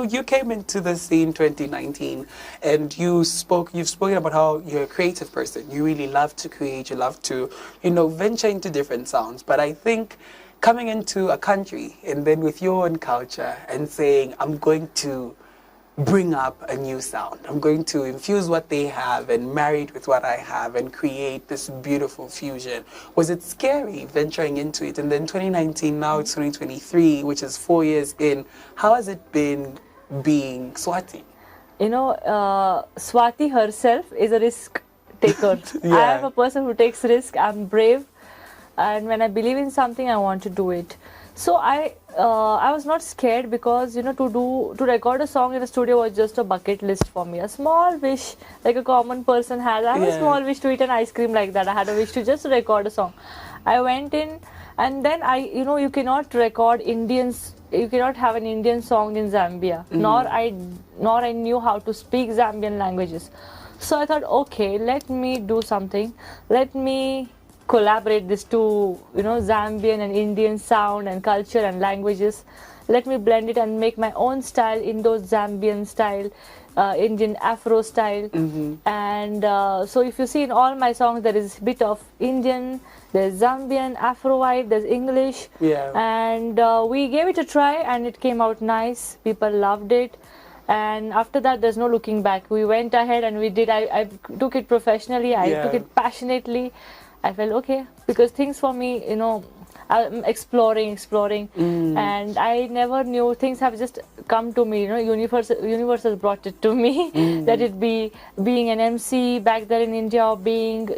You came into the scene 2019 and you've spoken about how you're a creative person. You really love to create, you love to, venture into different sounds. But I think coming into a country and then with your own culture and saying, I'm going to bring up a new sound. I'm going to infuse what they have and marry it with what I have and create this beautiful fusion. Was it scary venturing into it? And then 2019, now it's 2023, which is 4 years in. How has it been being Swati? Swati herself is a risk taker. Yeah. I am a person who takes risk. I'm brave, and when I believe in something, I want to do it. So I was not scared because to record a song in a studio was just a bucket list for me. A small wish, like a common person has. I have a small wish to eat an ice cream like that. I had a wish to just record a song. I went in, and then you cannot record Indians. You cannot have an Indian song in Zambia. Nor I knew how to speak Zambian languages. So I thought, okay, let me do something. Let me collaborate this two, Zambian and Indian sound and culture and languages. Let me blend it and make my own style, Indo-Zambian style, Indian Afro style. And so if you see in all my songs, there is a bit of Indian, there's Zambian, Afro vibe, there's English. Yeah. And we gave it a try and it came out nice. People loved it. And after that, there's no looking back. We went ahead and we did. I took it professionally. I took it passionately. I felt okay because things for me, I'm exploring, and I never knew. Things have just come to me. Universe has brought it to me. That it be being an MC back there in India, or being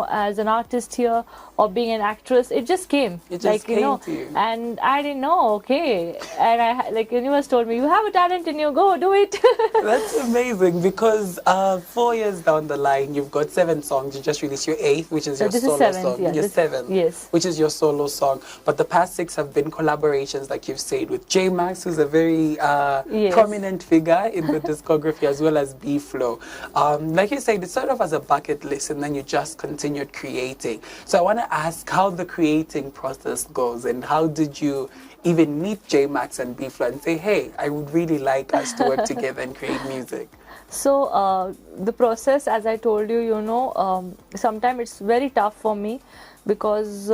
as an artist here, or being an actress. It just came. It just came to you. And I didn't know. Okay, and universe told me, you have a talent in you. Go do it. That's amazing because 4 years down the line, you've got 7 songs. You just released your 8th, which is your solo song. Yeah, your 7th, yes, which is your solo song. But the past 6 have been collaborations, like you've said, with Jemax, who's a very prominent figure in the discography, as well as B-Flow. Like you said, it's sort of as a bucket list, and then you just continued creating. So I want to ask how the creating process goes, and how did you even meet Jemax and B-Flow and say, hey, I would really like us to work together and create music? So the process, as I told you, sometimes it's very tough for me because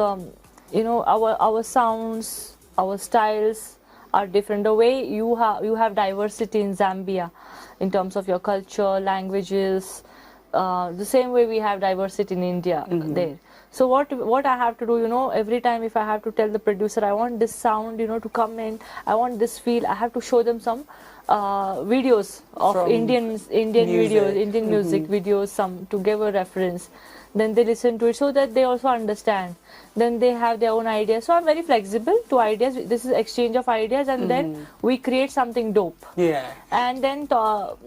our sounds, our styles are different. The way you have diversity in Zambia in terms of your culture, languages, the same way we have diversity in India there. So what I have to do, every time if I have to tell the producer I want this sound, to come in, I want this feel, I have to show them some videos of Indian videos, Indian music videos, some to give a reference. Then they listen to it so that they also understand. Then they have their own ideas. So I'm very flexible to ideas. This is exchange of ideas, and then we create something dope. Yeah. And then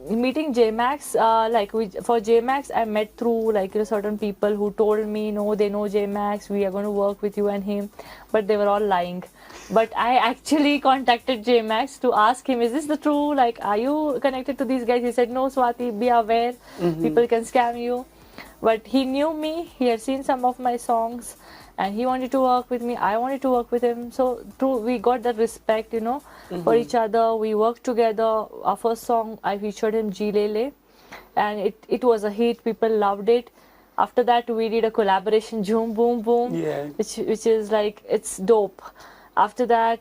meeting Jemax, for Jemax, I met through certain people who told me, no, they know Jemax. We are going to work with you and him, but they were all lying. But I actually contacted Jemax to ask him, is this the true? Are you connected to these guys? He said, no, Swati, be aware. People can scam you. But he knew me, he had seen some of my songs, and he wanted to work with me, I wanted to work with him. So we got that respect, for each other. We worked together. Our first song, I featured him, G Lele, and it was a hit, people loved it. After that, we did a collaboration, Joom Boom Boom, which is it's dope. After that,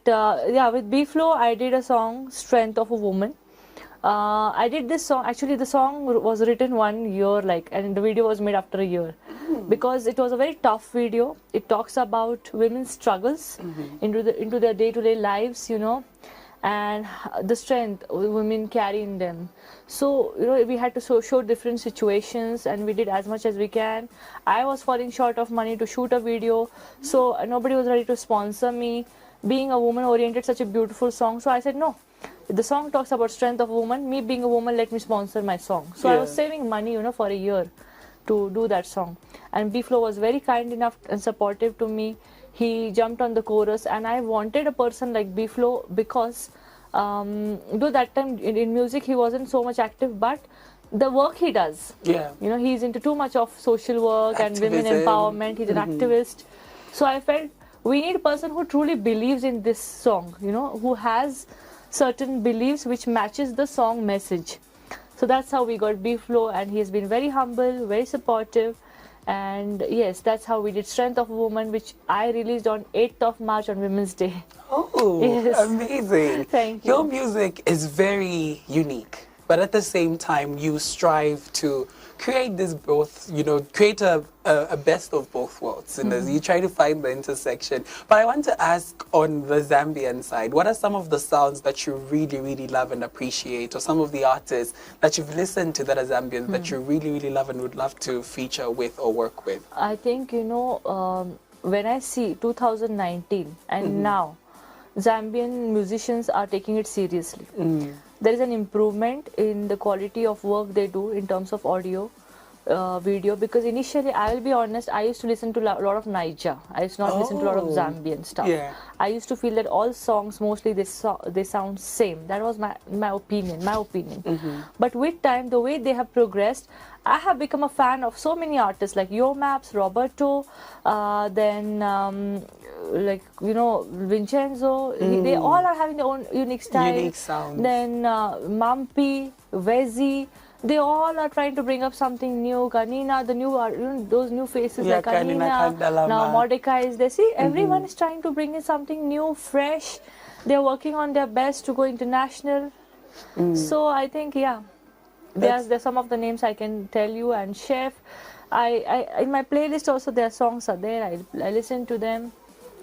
with B-Flow, I did a song, Strength of a Woman. I did this song, actually the song was written 1 year, and the video was made after a year. Because it was a very tough video. It talks about women's struggles into their day-to-day lives, and the strength women carry in them. So, we had to show different situations, and we did as much as we can. I was falling short of money to shoot a video, so nobody was ready to sponsor me. Being a woman-oriented, such a beautiful song, so I said no. The song talks about strength of a woman. Me being a woman, let me sponsor my song. So I was saving money, for a year to do that song. And B-Flow was very kind enough and supportive to me. He jumped on the chorus, and I wanted a person like B-Flow because, though that time in music he wasn't so much active, but the work he does. Yeah. He's into too much of social work and women empowerment. He's an activist. So I felt we need a person who truly believes in this song, who has certain beliefs which matches the song message. So that's how we got B-Flow, and he has been very humble, very supportive. And yes, that's how we did Strength of a Woman, which I released on 8th of March on Women's Day. Oh, Yes. amazing. Thank you. Your music is very unique, but at the same time, you strive to create this both, create a best of both worlds. And as you try to find the intersection. But I want to ask on the Zambian side, what are some of the sounds that you really, really love and appreciate, or some of the artists that you've listened to that are Zambians that you really, really love and would love to feature with or work with? I think, when I see 2019 and now, Zambian musicians are taking it seriously. There is an improvement in the quality of work they do in terms of audio, video, because initially, I will be honest, I used to listen to a lot of Niger. I used to not listen to a lot of Zambian stuff. Yeah. I used to feel that all songs, mostly they sound same. That was my opinion. But with time, the way they have progressed, I have become a fan of so many artists like Jemax, Roberto, then Vincenzo. They all are having their own unique style. Unique sounds. Then Mampi, Vezi. They all are trying to bring up something new. Kanina, the new, those new faces like Kanina. Now Mordecai is there. See, everyone is trying to bring in something new, fresh. They're working on their best to go international. So I think, there's some of the names I can tell you. And Chef, I in my playlist also their songs are there. I listen to them.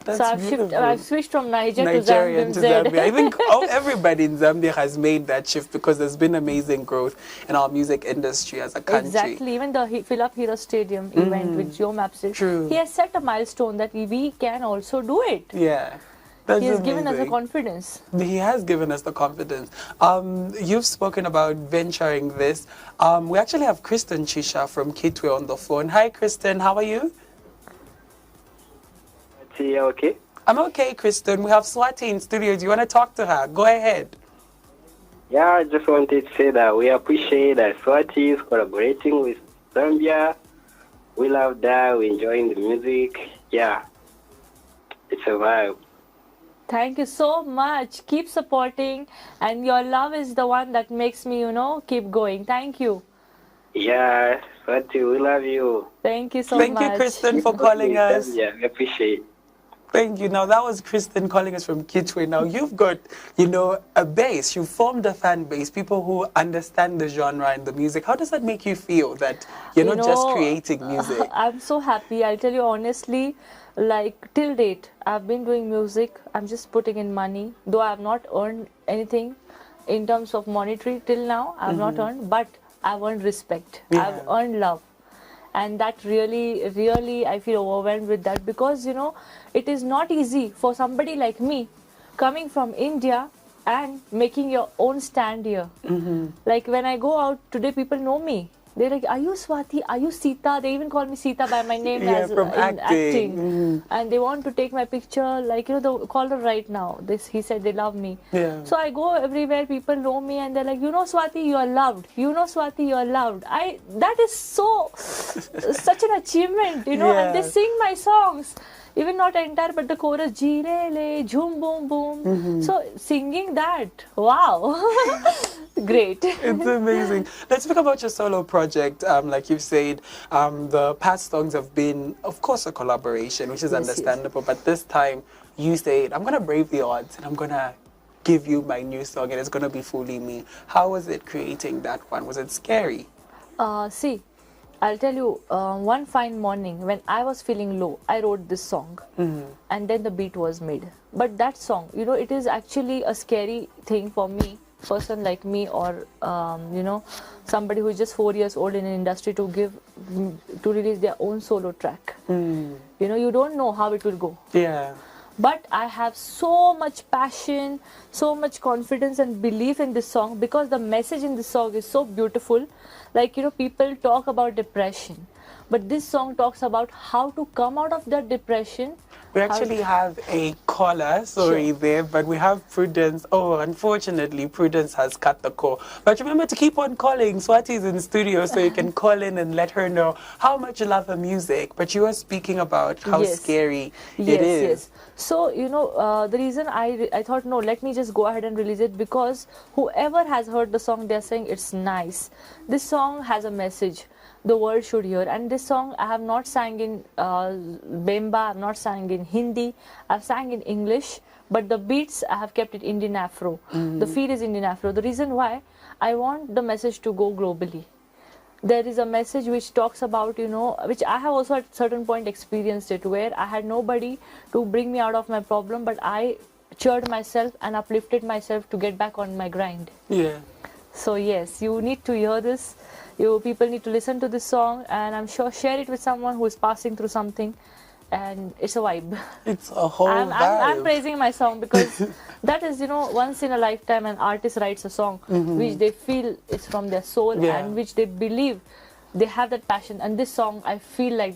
That's So I've switched from Nigerian to Zambia. I think everybody in Zambia has made that shift because there's been amazing growth in our music industry as a country. Exactly. Even the Philip Hero Stadium event with Joe Maps, he has set a milestone that we can also do it. Yeah. That's he has amazing. given us the confidence. He has given us the confidence. You've spoken about venturing this. We actually have Kristen Chisha from Kitwe on the phone. Hi, Kristen. How are you? Okay? I'm okay, Kristen. We have Swati in studio. Do you want to talk to her? Go ahead. Yeah, I just wanted to say that we appreciate that Swati is collaborating with Zambia. We love that. We're enjoying the music. Yeah, it's a vibe. Thank you so much. Keep supporting, and your love is the one that makes me, keep going. Thank you. Yeah, Swati, we love you. Thank you so much. Thank you, Kristen, for calling us. Yeah, we appreciate it. Thank you. Now, that was Kristen calling us from Kitwe. Now, you've got, a base. You formed a fan base, people who understand the genre and the music. How does that make you feel that you're not just creating music? I'm so happy. I'll tell you honestly, like till date, I've been doing music. I'm just putting in money. Though I have not earned anything in terms of monetary till now. I have not earned, but I've earned respect. Yeah. I've earned love. And that really, really, I feel overwhelmed with that because, it is not easy for somebody like me coming from India and making your own stand here. Like when I go out today, people know me. They're like, are you Swati? Are you Sita? They even call me Sita by my name as from in acting. And they want to take my picture, like, the caller right now. He said they love me. Yeah. So I go everywhere, people know me and they're like, Swati, you are loved. Swati, you are loved. That is such an achievement, and they sing my songs. Even not entire, but the chorus, Jire le, jhum boom boom. So singing that, wow, great. It's amazing. Let's talk about your solo project. Like you've said, the past songs have been, of course, a collaboration, which is understandable. But this time, you said, I'm going to brave the odds and I'm going to give you my new song and it's going to be fully me. How was it creating that one? Was it scary? See, I'll tell you, one fine morning when I was feeling low, I wrote this song and then the beat was made. But that song, it is actually a scary thing for me, person like me or, somebody who is just 4 years old in an industry to release their own solo track. You don't know how it will go. Yeah. But I have so much passion, so much confidence and belief in this song because the message in this song is so beautiful. Like, people talk about depression. but this song talks about how to come out of that depression. We actually have a caller, sorry Sure. there, but we have Prudence. Oh, unfortunately, Prudence has cut the call. But remember to keep on calling. Swati is in the studio, so you can call in and let her know how much you love her music. But you were speaking about how Yes. scary Yes, it is. yes. So, the reason I thought, no, let me just go ahead and release it, because whoever has heard the song, they're saying it's nice. This song has a message the world should hear. And this song I have not sang in Bemba, I have not sang in Hindi, I've sang in English, but the beats I have kept it Indian Afro. The feel is Indian Afro. The reason why, I want the message to go globally. There is a message which talks about, which I have also at certain point experienced it, where I had nobody to bring me out of my problem, but I cheered myself and uplifted myself to get back on my grind. Yeah. So yes, you need to hear this. You people need to listen to this song, and I'm sure share it with someone who is passing through something, and it's a vibe. It's a whole I'm vibe. praising my song, because that is, once in a lifetime an artist writes a song which they feel is from their soul, Yeah. and which they believe they have that passion. And this song, I feel like